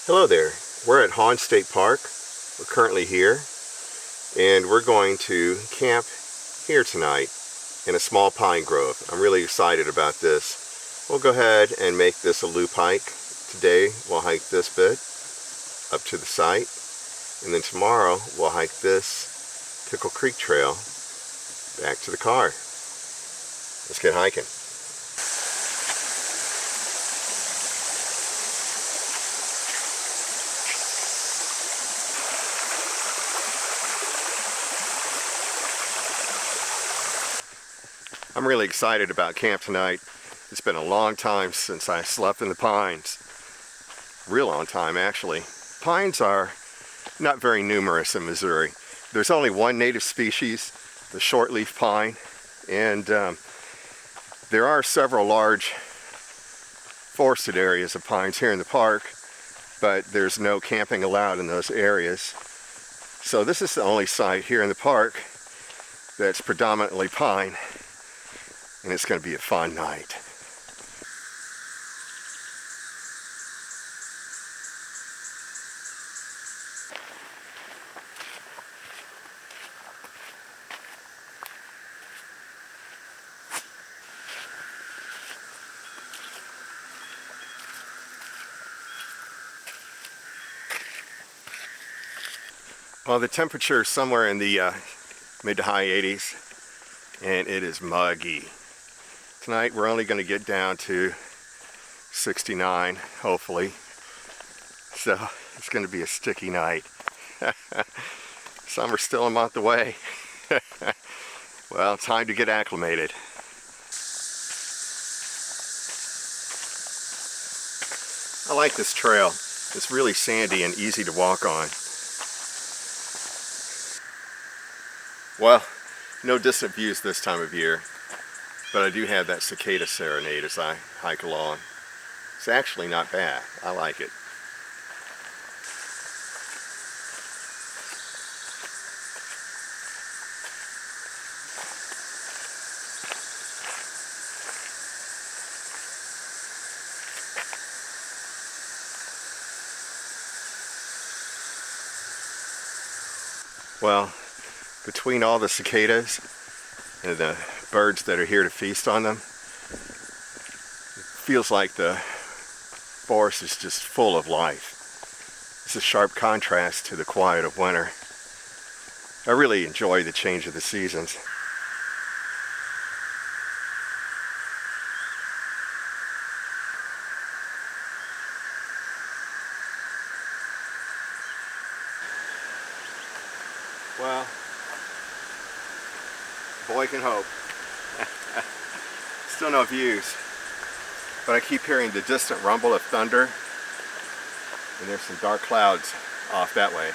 Hello there. We're at Hawn State Park. We're currently here, and we're going to camp here tonight in a small pine grove. I'm really excited about this. We'll go ahead and make this a loop hike. Today we'll hike this bit up to the site, and then tomorrow we'll hike this Pickle Creek Trail back to the car. Let's get hiking. I'm really excited about camp tonight. It's been a long time since I slept in the pines. Real long time, actually. Pines are not very numerous in Missouri. There's only one native species, the shortleaf pine, and there are several large forested areas of pines here in the park, but there's no camping allowed in those areas. So this is the only site here in the park that's predominantly pine. And it's going to be a fun night. Well, the temperature is somewhere in the mid to high 80s, and it is muggy. Tonight we're only going to get down to 69, hopefully. So it's going to be a sticky night. Summer's still a month away. Well, time to get acclimated. I like this trail. It's really sandy and easy to walk on. Well, no distant views this time of year. But I do have that cicada serenade as I hike along. It's actually not bad. I like it. Well, between all the cicadas and the birds that are here to feast on them, it feels like the forest is just full of life. It's a sharp contrast to the quiet of winter. I really enjoy the change of the seasons. Well, boy can hope. Still no views, but I keep hearing the distant rumble of thunder, and there's some dark clouds off that way.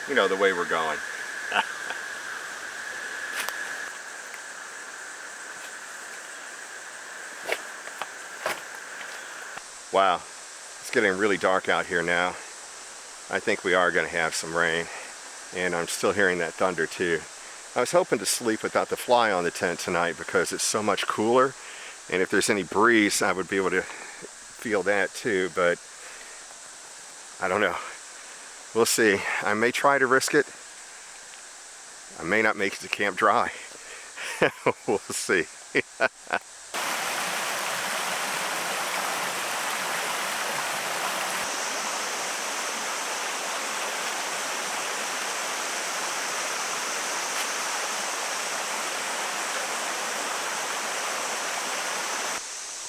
You know, the way we're going. Wow, it's getting really dark out here now. I think we are going to have some rain, and I'm still hearing that thunder too. I was hoping to sleep without the fly on the tent tonight because it's so much cooler, and if there's any breeze I would be able to feel that too, but I don't know. We'll see. I may try to risk it. I may not make it to camp dry. We'll see.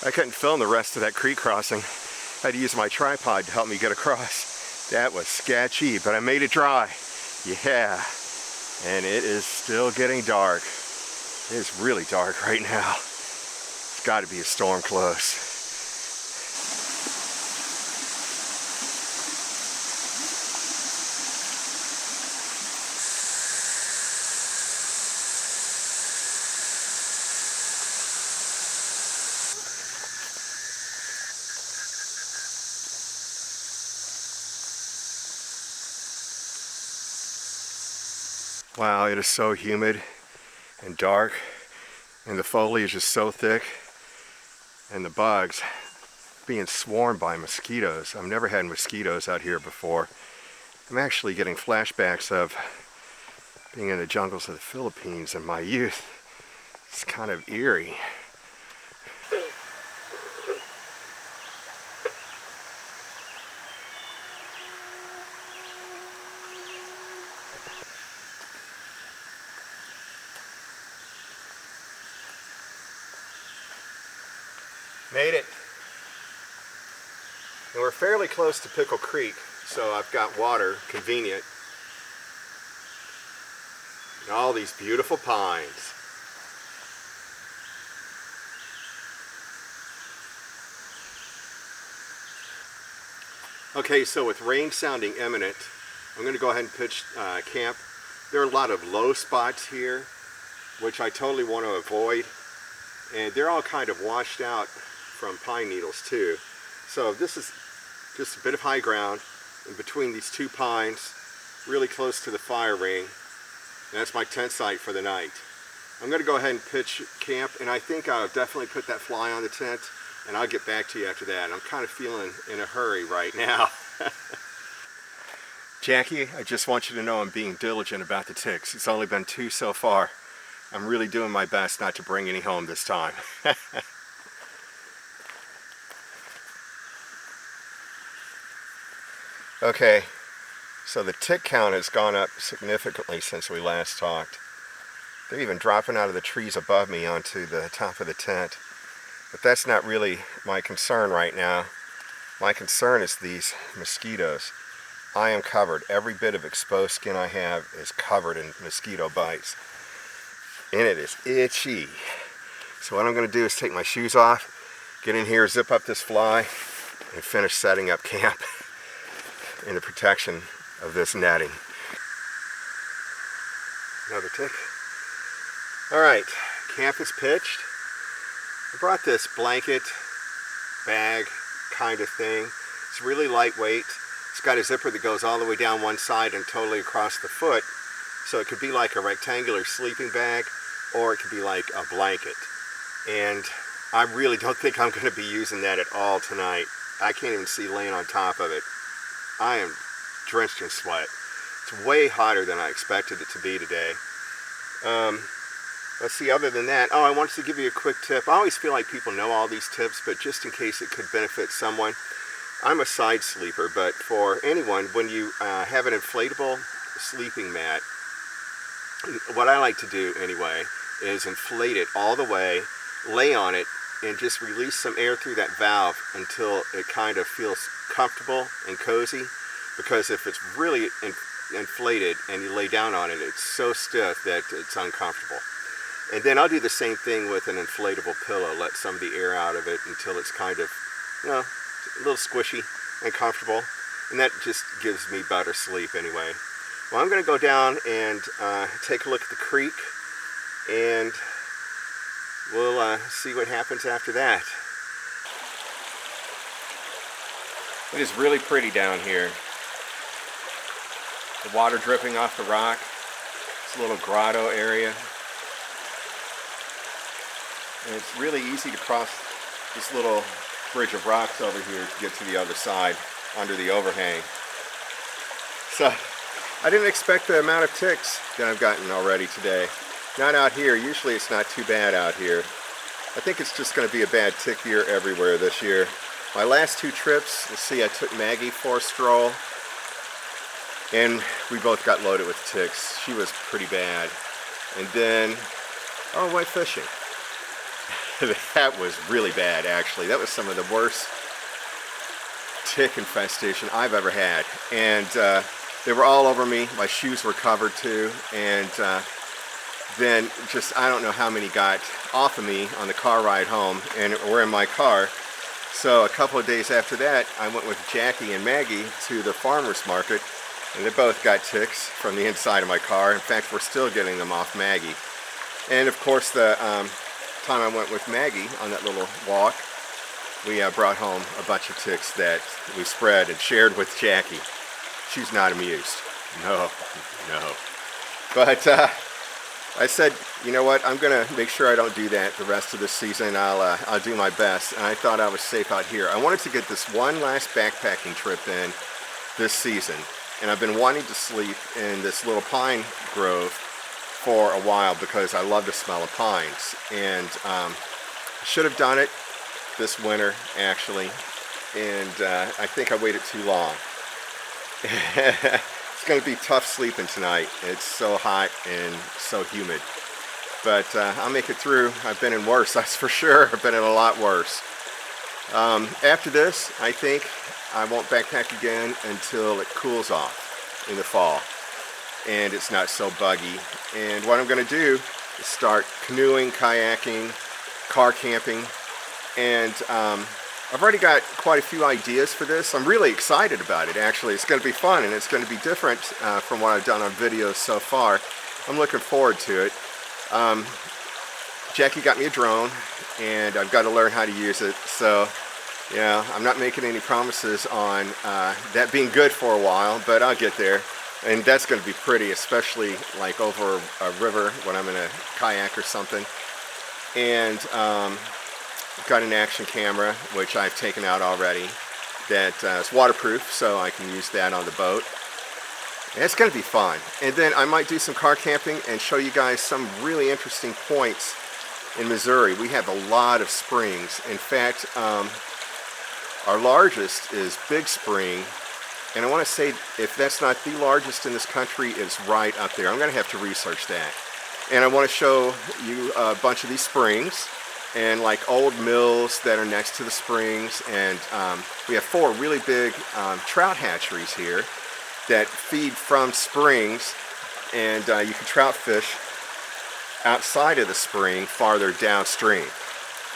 I couldn't film the rest of that creek crossing. I had to use my tripod to help me get across. That was sketchy, but I made it dry. Yeah, and it is still getting dark. It is really dark right now. It's got to be a storm close. Wow, it is so humid and dark, and the foliage is so thick, and the bugs, being swarmed by mosquitoes. I've never had mosquitoes out here before. I'm actually getting flashbacks of being in the jungles of the Philippines in my youth. It's kind of eerie. Made it. And we're fairly close to Pickle Creek, so I've got water, convenient. And all these beautiful pines. Okay, so with rain sounding imminent, I'm going to go ahead and pitch camp. There are a lot of low spots here, which I totally want to avoid. And they're all kind of washed out from pine needles too. So this is just a bit of high ground in between these two pines, really close to the fire ring. And that's my tent site for the night. I'm going to go ahead and pitch camp, and I think I'll definitely put that fly on the tent, and I'll get back to you after that. I'm kind of feeling in a hurry right now. Jackie, I just want you to know I'm being diligent about the ticks. It's only been 2 so far. I'm really doing my best not to bring any home this time. Okay, so the tick count has gone up significantly since we last talked. They're even dropping out of the trees above me onto the top of the tent. But that's not really my concern right now. My concern is these mosquitoes. I am covered. Every bit of exposed skin I have is covered in mosquito bites. And it is itchy. So what I'm going to do is take my shoes off, get in here, zip up this fly, and finish setting up camp in the protection of this netting. Another tick. Alright, camp is pitched. I brought this blanket bag kind of thing. It's really lightweight. It's got a zipper that goes all the way down one side and totally across the foot. So it could be like a rectangular sleeping bag, or it could be like a blanket. And I really don't think I'm going to be using that at all tonight. I can't even see laying on top of it. I am drenched in sweat. It's way hotter than I expected it to be today. Let's see, other than that, I wanted to give you a quick tip. I always feel like people know all these tips, but just in case it could benefit someone, I'm a side sleeper, but for anyone, when you have an inflatable sleeping mat, what I like to do anyway is inflate it all the way, lay on it, and just release some air through that valve until it kind of feels comfortable and cozy. Because if it's really inflated and you lay down on it, it's so stiff that it's uncomfortable. And then I'll do the same thing with an inflatable pillow. Let some of the air out of it until it's kind of, a little squishy and comfortable. And that just gives me better sleep anyway. Well, I'm going to go down and take a look at the creek, and we'll see what happens after that. It is really pretty down here. The water dripping off the rock. It's a little grotto area. And it's really easy to cross this little bridge of rocks over here to get to the other side under the overhang. So I didn't expect the amount of ticks that I've gotten already today. Not out here. Usually it's not too bad out here. I think it's just going to be a bad tick year everywhere this year. My last 2 trips, let's see, I took Maggie for a stroll, and we both got loaded with ticks. She was pretty bad. And then, went fishing. That was really bad, actually. That was some of the worst tick infestation I've ever had. And they were all over me. My shoes were covered too. And then just, I don't know how many got off of me on the car ride home and were in my car. So a couple of days after that, I went with Jackie and Maggie to the farmer's market, and they both got ticks from the inside of my car. In fact, we're still getting them off Maggie. And of course, the time I went with Maggie on that little walk, we brought home a bunch of ticks that we spread and shared with Jackie. She's not amused. No. But I said, you know what, I'm gonna make sure I don't do that the rest of the season. I'll do my best, and I thought I was safe out here. I wanted to get this one last backpacking trip in this season, and I've been wanting to sleep in this little pine grove for a while because I love the smell of pines, and should have done it this winter actually, and I think I waited too long. It's going to be tough sleeping tonight. It's so hot and so humid. But I'll make it through. I've been in worse, that's for sure. I've been in a lot worse. After this, I think I won't backpack again until it cools off in the fall and it's not so buggy. And what I'm going to do is start canoeing, kayaking, car camping, and I've already got quite a few ideas for this. I'm really excited about it, actually. It's going to be fun, and it's going to be different from what I've done on videos so far. I'm looking forward to it. Jackie got me a drone, and I've got to learn how to use it. So, yeah, I'm not making any promises on that being good for a while, but I'll get there. And that's going to be pretty, especially like over a river when I'm in a kayak or something. And got an action camera, which I've taken out already, that is waterproof, so I can use that on the boat. And it's going to be fun. And then I might do some car camping and show you guys some really interesting points in Missouri. We have a lot of springs. In fact, our largest is Big Spring, and I want to say if that's not the largest in this country, it's right up there. I'm going to have to research that. And I want to show you a bunch of these springs and like old mills that are next to the springs, and we have 4 really big trout hatcheries here that feed from springs, and you can trout fish outside of the spring farther downstream.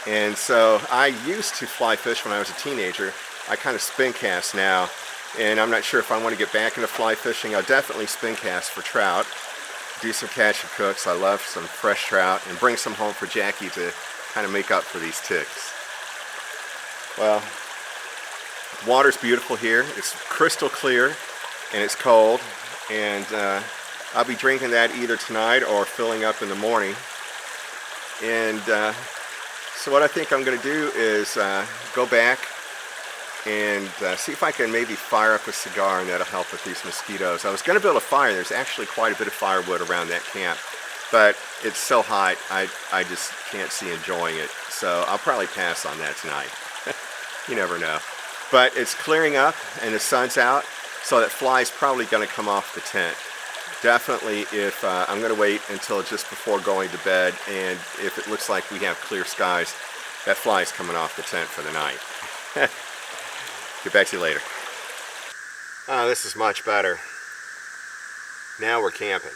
And so I used to fly fish when I was a teenager. I kind of spin cast now, and I'm not sure if I want to get back into fly fishing. I'll definitely spin cast for trout, do some catch and cooks. I love some fresh trout, and bring some home for Jackie to kind of make up for these ticks. Well, water's beautiful here. It's crystal clear and it's cold, and I'll be drinking that either tonight or filling up in the morning. And so what I think I'm going to do is go back and see if I can maybe fire up a cigar, and that'll help with these mosquitoes. I was going to build a fire. There's actually quite a bit of firewood around that camp, but it's so hot, I just can't see enjoying it. So I'll probably pass on that tonight. You never know. But it's clearing up and the sun's out, so that fly's probably going to come off the tent. Definitely if I'm going to wait until just before going to bed, and if it looks like we have clear skies, that fly's coming off the tent for the night. Get back to you later. Oh, this is much better. Now we're camping.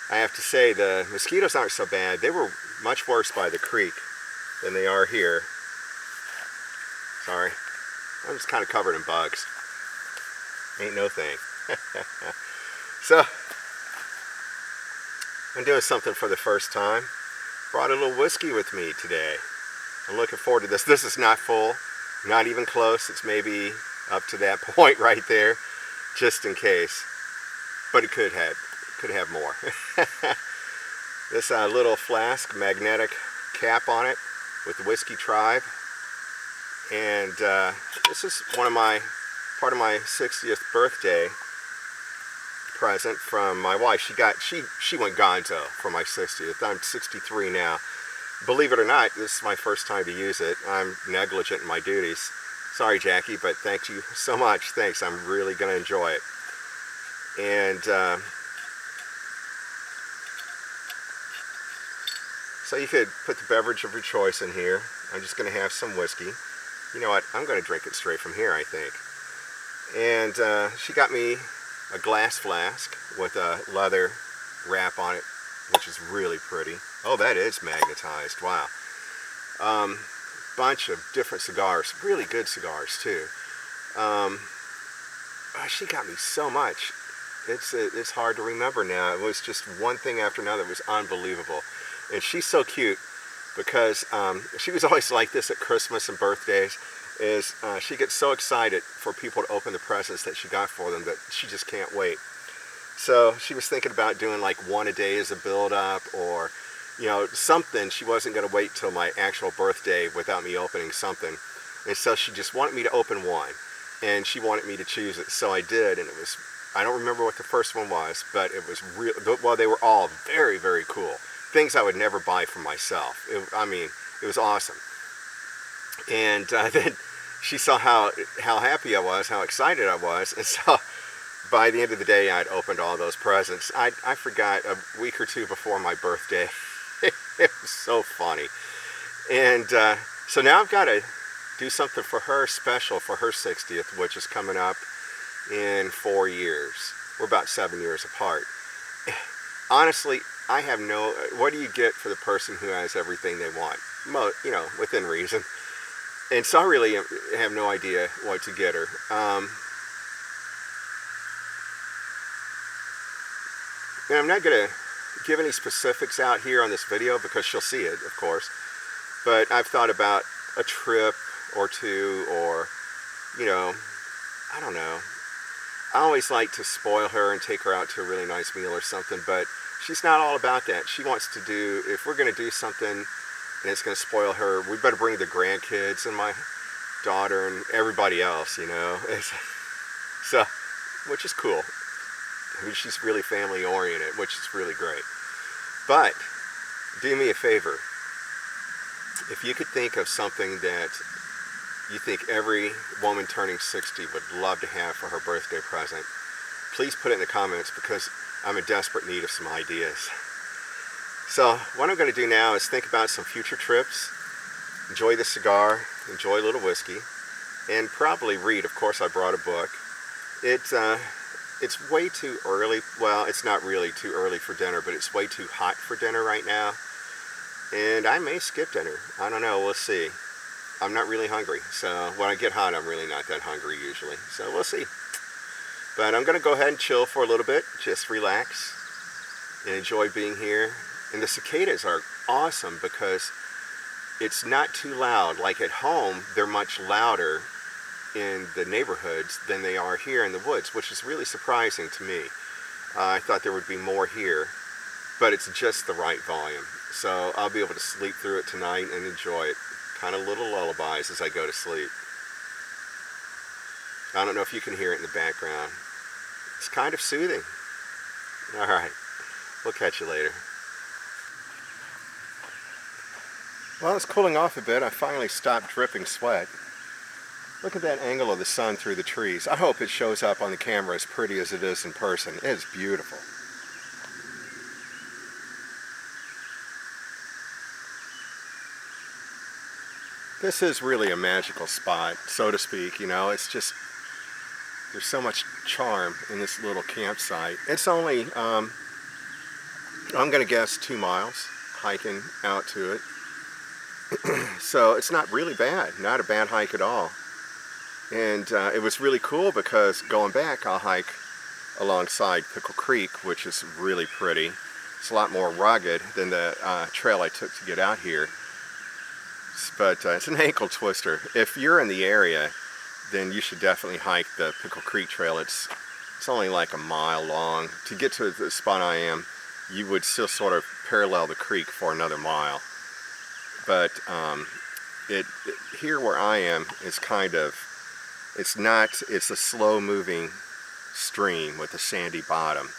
I have to say, the mosquitoes aren't so bad. They were much worse by the creek than they are here. Sorry. I'm just kind of covered in bugs. Ain't no thing. So, I'm doing something for the first time. Brought a little whiskey with me today. I'm looking forward to this. This is not full, not even close. It's maybe up to that point right there, just in case. But it could have more. This little flask, magnetic cap on it with the Whiskey Tribe. And this is part of my 60th birthday present from my wife. She went gonzo for my 60th. I'm 63 now. Believe it or not, this is my first time to use it. I'm negligent in my duties. Sorry, Jackie, but thank you so much. Thanks. I'm really going to enjoy it. And so you could put the beverage of your choice in here. I'm just going to have some whiskey. You know what? I'm going to drink it straight from here, I think. And she got me a glass flask with a leather wrap on it, which is really pretty. Oh, that is magnetized. Wow. Bunch of different cigars. Really good cigars, too. She got me so much. It's hard to remember now. It was just one thing after another. It was unbelievable. And she's so cute because she was always like this at Christmas and birthdays. She gets so excited for people to open the presents that she got for them that she just can't wait. So she was thinking about doing like one a day as a build-up, or something. She wasn't going to wait till my actual birthday without me opening something. And so she just wanted me to open one, and she wanted me to choose it. So I did, and it was, I don't remember what the first one was, but it was real. Well, they were all very, very cool. Things I would never buy for myself. I mean, it was awesome. And then she saw how happy I was, how excited I was, and so by the end of the day, I'd opened all those presents. I forgot a week or two before my birthday. It was so funny. And so now I've got to do something for her special for her 60th, which is coming up in 4 years. We're about 7 years apart. Honestly, I have no... What do you get for the person who has everything they want? Within reason. And so I really have no idea what to get her. And I'm not going to give any specifics out here on this video because she'll see it, of course. But I've thought about a trip or two, or, I don't know. I always like to spoil her and take her out to a really nice meal or something, but she's not all about that. She wants to do, if we're going to do something and it's going to spoil her, we better bring the grandkids and my daughter and everybody else, So, which is cool. She's really family oriented, which is really great. But do me a favor. If you could think of something that you think every woman turning 60 would love to have for her birthday present, please put it in the comments, because I'm in desperate need of some ideas. So what I'm going to do now is think about some future trips, enjoy the cigar, enjoy a little whiskey, and probably read. Of course, I brought a book. It's way too early. Well, it's not really too early for dinner, but it's way too hot for dinner right now. And I may skip dinner. I don't know. We'll see. I'm not really hungry. So when I get hot, I'm really not that hungry usually. So we'll see. But I'm going to go ahead and chill for a little bit. Just relax and enjoy being here. And the cicadas are awesome because it's not too loud. Like at home, they're much louder in the neighborhoods than they are here in the woods, which is really surprising to me. I thought there would be more here, but it's just the right volume. So I'll be able to sleep through it tonight and enjoy it. Kind of little lullabies as I go to sleep. I don't know if you can hear it in the background. It's kind of soothing. All right, we'll catch you later. Well, it's cooling off a bit. I finally stopped dripping sweat. Look at that angle of the sun through the trees. I hope it shows up on the camera as pretty as it is in person. It is beautiful. This is really a magical spot, so to speak. It's just, there's so much charm in this little campsite. It's only, I'm going to guess 2 miles hiking out to it. So it's not really bad, not a bad hike at all. And it was really cool because going back, I'll hike alongside Pickle Creek, which is really pretty. It's a lot more rugged than the trail I took to get out here. But it's an ankle twister. If you're in the area, then you should definitely hike the Pickle Creek Trail. It's only like a mile long. To get to the spot I am, you would still sort of parallel the creek for another mile. But here where I am is kind of, it's a slow moving stream with a sandy bottom,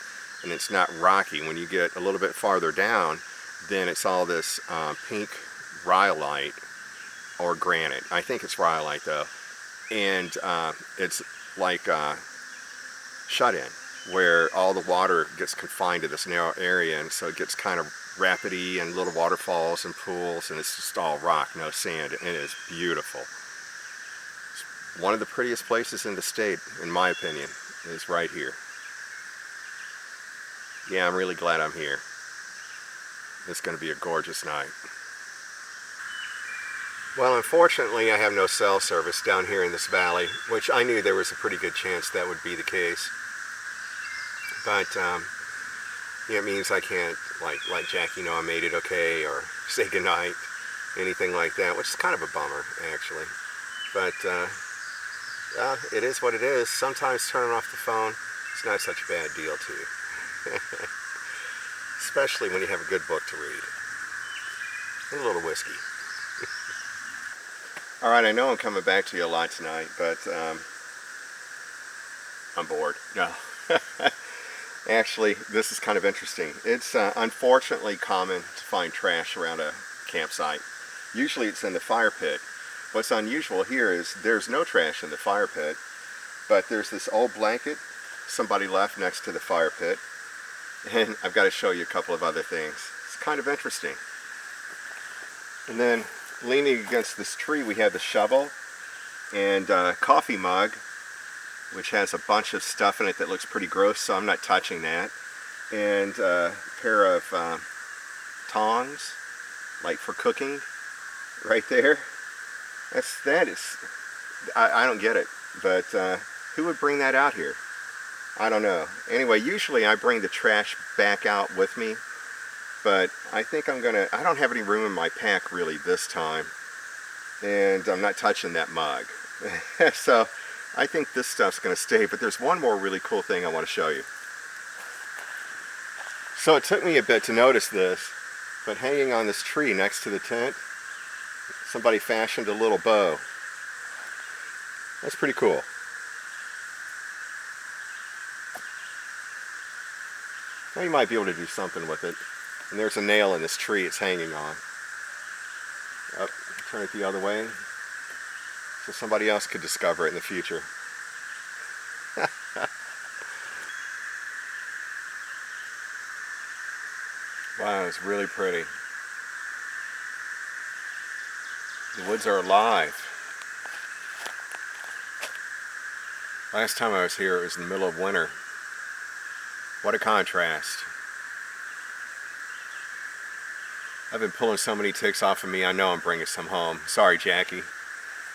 and it's not rocky. When you get a little bit farther down, then it's all this pink rhyolite or granite. I think it's rhyolite though. And it's like shut in, where all the water gets confined to this narrow area, and so it gets kind of rapidy and little waterfalls and pools, and it's just all rock, no sand, and it is beautiful. It's one of the prettiest places in the state, in my opinion, is right here. Yeah, I'm really glad I'm here. It's going to be a gorgeous night. Well, unfortunately, I have no cell service down here in this valley, which I knew there was a pretty good chance that would be the case. But it means I can't, like Jackie, I made it okay, or say goodnight, anything like that, which is kind of a bummer, actually. But it is what it is. Sometimes turning off the phone is not such a bad deal, too. Especially when you have a good book to read. And a little whiskey. Alright, I know I'm coming back to you a lot tonight, but I'm bored. No. Actually, this is kind of interesting. It's unfortunately common to find trash around a campsite. Usually it's in the fire pit. What's unusual here is there's no trash in the fire pit, but there's this old blanket somebody left next to the fire pit, and I've got to show you a couple of other things. It's kind of interesting. And then leaning against this tree we have the shovel and a coffee mug, which has a bunch of stuff in it that looks pretty gross, so I'm not touching that. And a pair of tongs, like for cooking, right there. I don't get it, but who would bring that out here? I don't know. Anyway, usually I bring the trash back out with me, but I think I don't have any room in my pack really this time, and I'm not touching that mug. So I think this stuff's going to stay, but there's one more really cool thing I want to show you. So it took me a bit to notice this, but hanging on this tree next to the tent, somebody fashioned a little bow. That's pretty cool. Now you might be able to do something with it. And there's a nail in this tree it's hanging on. Up, turn it the other way, so somebody else could discover it in the future. Wow, it's really pretty. The woods are alive. Last time I was here, it was in the middle of winter. What a contrast. I've been pulling so many ticks off of me, I know I'm bringing some home. Sorry, Jackie.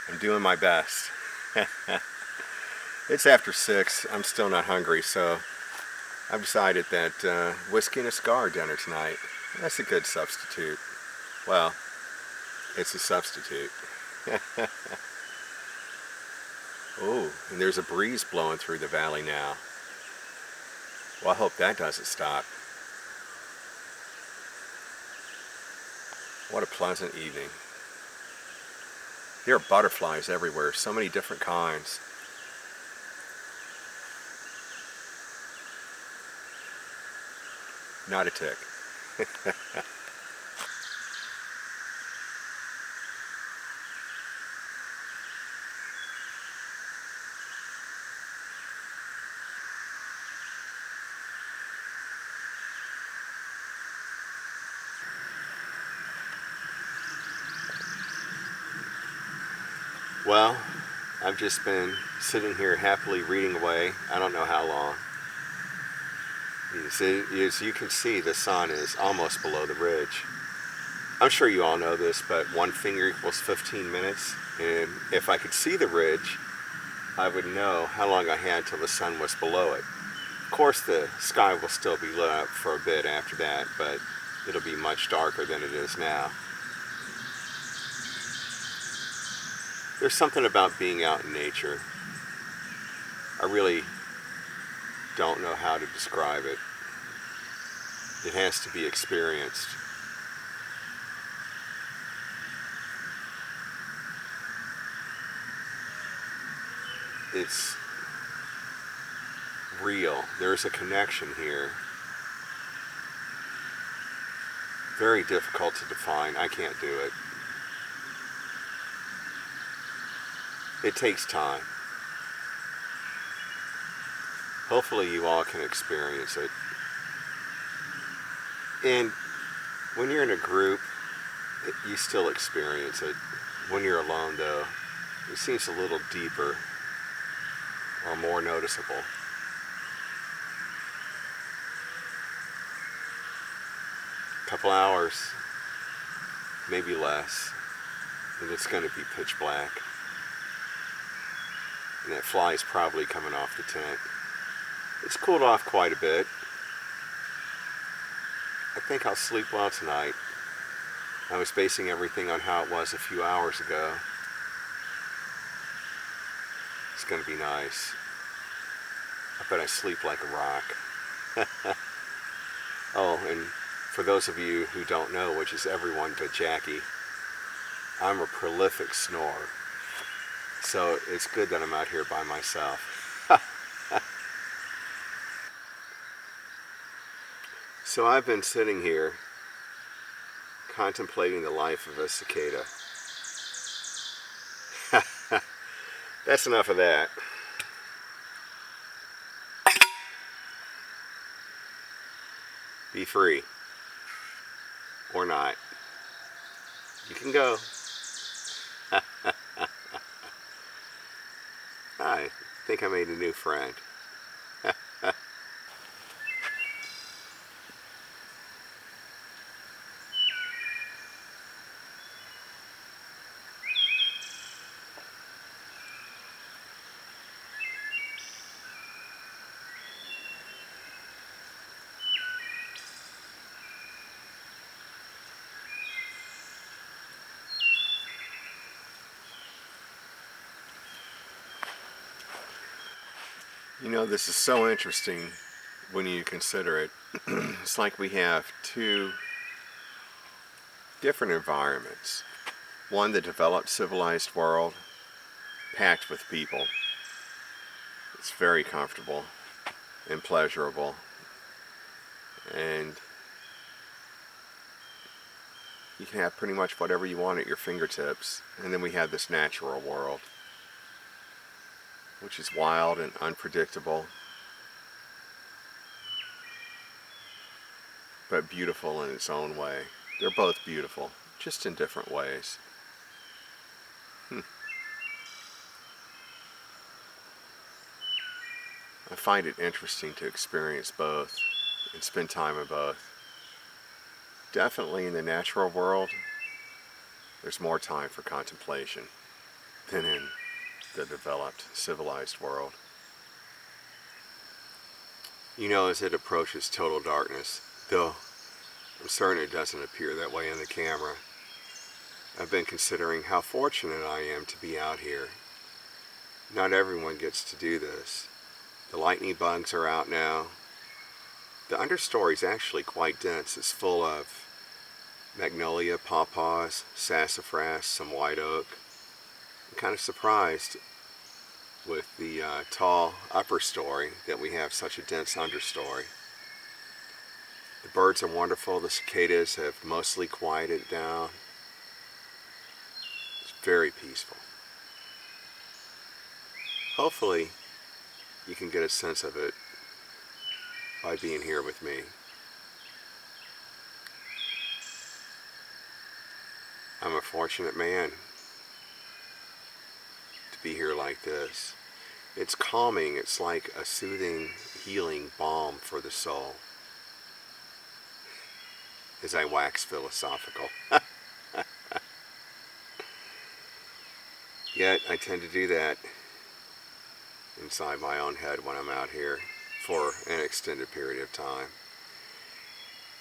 I'm doing my best. It's after 6. I'm still not hungry, so I've decided that whiskey and a cigar dinner tonight. That's a good substitute. Well, it's a substitute. Oh, and there's a breeze blowing through the valley now. Well, I hope that doesn't stop. What a pleasant evening. There are butterflies everywhere, so many different kinds. Not a tick. Well, I've just been sitting here happily reading away. I don't know how long. As you can see, the sun is almost below the ridge. I'm sure you all know this, but 1 finger equals 15 minutes. And if I could see the ridge, I would know how long I had till the sun was below it. Of course, the sky will still be lit up for a bit after that, but it'll be much darker than it is now. There's something about being out in nature. I really don't know how to describe it. It has to be experienced. It's real. There's a connection here. Very difficult to define. I can't do it. It takes time. Hopefully you all can experience it. And when you're in a group, you still experience it. When you're alone, though, it seems a little deeper or more noticeable. A couple hours, maybe less, and it's going to be pitch black. And that fly is probably coming off the tent. It's cooled off quite a bit. I think I'll sleep well tonight. I was basing everything on how it was a few hours ago. It's going to be nice. I bet I sleep like a rock. Oh, and for those of you who don't know, which is everyone but Jackie, I'm a prolific snorer. So it's good that I'm out here by myself. So I've been sitting here contemplating the life of a cicada. That's enough of that. Be free. Or not. You can go. I think I made a new friend. You know, this is so interesting when you consider it. It's like we have two different environments. One, the developed civilized world, packed with people. It's very comfortable and pleasurable. And you can have pretty much whatever you want at your fingertips. And then we have this natural world, which is wild and unpredictable, but beautiful in its own way. They're both beautiful, just in different ways. I find it interesting to experience both and spend time in both. Definitely in the natural world, there's more time for contemplation than in the developed, civilized world. You know, as it approaches total darkness, though I'm certain it doesn't appear that way on the camera, I've been considering how fortunate I am to be out here. Not everyone gets to do this. The lightning bugs are out now. The understory is actually quite dense. It's full of magnolia, pawpaws, sassafras, some white oak. I'm kind of surprised with the tall upper story that we have such a dense understory. The birds are wonderful. The cicadas have mostly quieted down. It's very peaceful. Hopefully you can get a sense of it by being here with me. I'm a fortunate man to be here like this. It's calming. It's like a soothing, healing balm for the soul. As I wax philosophical. Yet I tend to do that inside my own head when I'm out here for an extended period of time.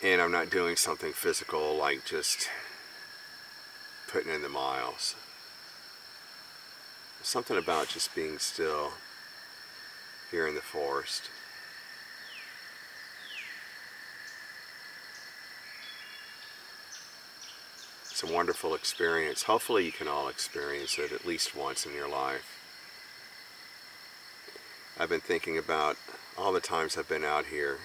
And I'm not doing something physical like just putting in the miles. Something about just being still here in the forest. It's a wonderful experience. Hopefully you can all experience it at least once in your life. I've been thinking about all the times I've been out here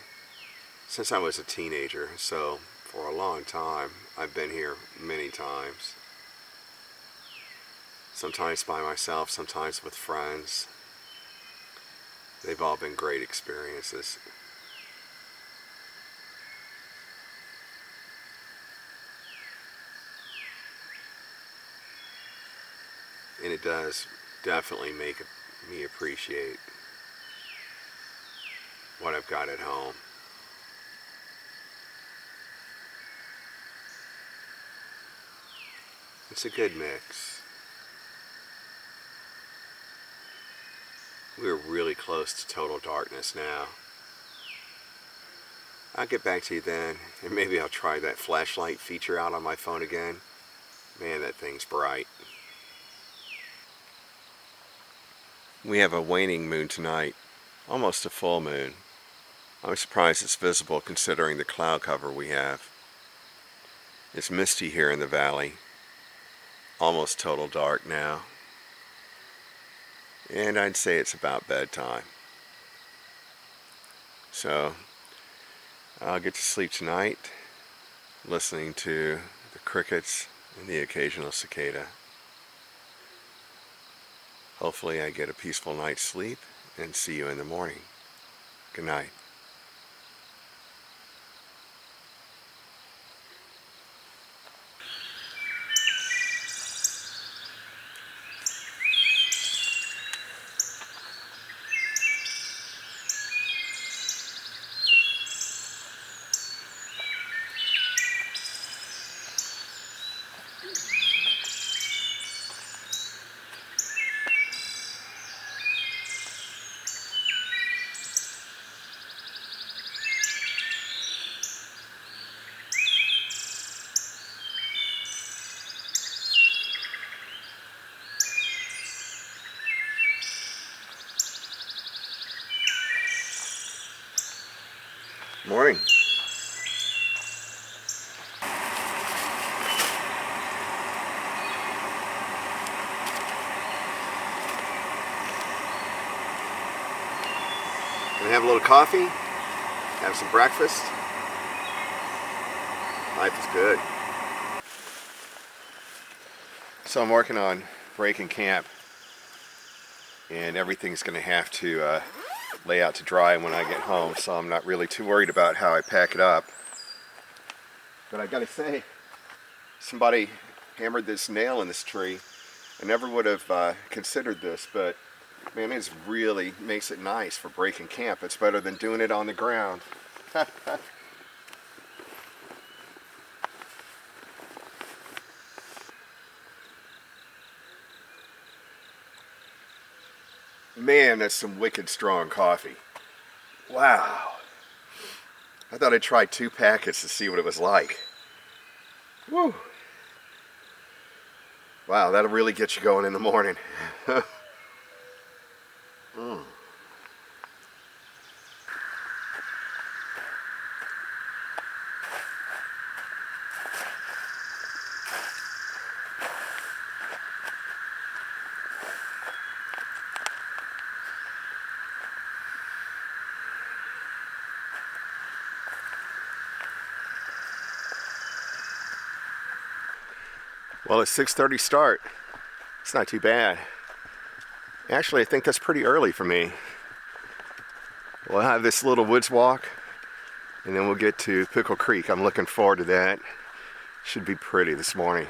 since I was a teenager, so for a long time I've been here many times. Sometimes by myself, sometimes with friends. They've all been great experiences. And it does definitely make me appreciate what I've got at home. It's a good mix. We're really close to total darkness now. I'll get back to you then, and maybe I'll try that flashlight feature out on my phone again. Man, that thing's bright. We have a waning moon tonight, almost a full moon. I'm surprised it's visible considering the cloud cover we have. It's misty here in the valley. Almost total dark now. And I'd say it's about bedtime. So I'll get to sleep tonight listening to the crickets and the occasional cicada. Hopefully I get a peaceful night's sleep and see you in the morning. Good night. Morning. Gonna have a little coffee, have some breakfast. Life is good. So I'm working on breaking camp, and everything's gonna have to lay out to dry when I get home, so I'm not really too worried about how I pack it up. But I gotta say, somebody hammered this nail in this tree. I never would have considered this, but man, it really makes it nice for breaking camp. It's better than doing it on the ground. Man, that's some wicked strong coffee. Wow. I thought I'd try 2 packets to see what it was like. Woo. Wow, that'll really get you going in the morning. Well, it's 6:30 start. It's not too bad. Actually, I think that's pretty early for me. We'll have this little woods walk, and then we'll get to Pickle Creek. I'm looking forward to that. Should be pretty this morning.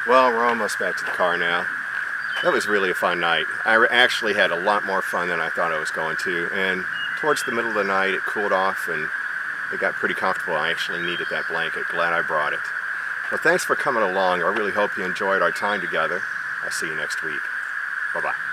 Well, we're almost back to the car now. That was really a fun night. I actually had a lot more fun than I thought I was going to, and towards the middle of the night it cooled off and it got pretty comfortable. I actually needed that blanket. Glad I brought it. Well, thanks for coming along. I really hope you enjoyed our time together. I'll see you next week. Bye-bye.